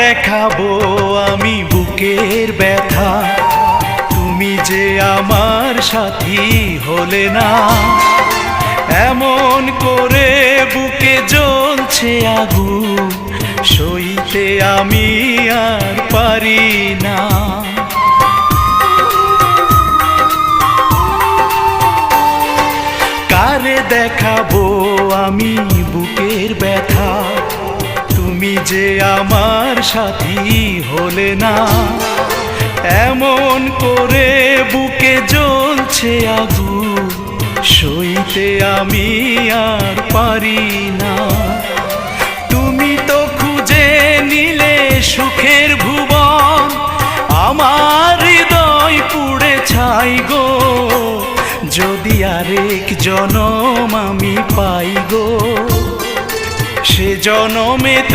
দেখাবো আমি বুকের ব্যথা, তুমি যে আমার সাথী হলে না। এমন করে বুকে জ্বলছে আগুন, সইতে আমি আর পারি না। কারে দেখাবো আমি বুকের ব্যথা, তুমি যে আমার সাথী হলে না। এমন করে বুকে জ্বলছে আগুন, সইতে আমি আর পারি না। তুমি তো খুঁজে নিলে সুখের ভুবন, আমার হৃদয় পুড়ে ছাই গো। যদি আরেক জনম আমি পাই গো, সে জনমে তো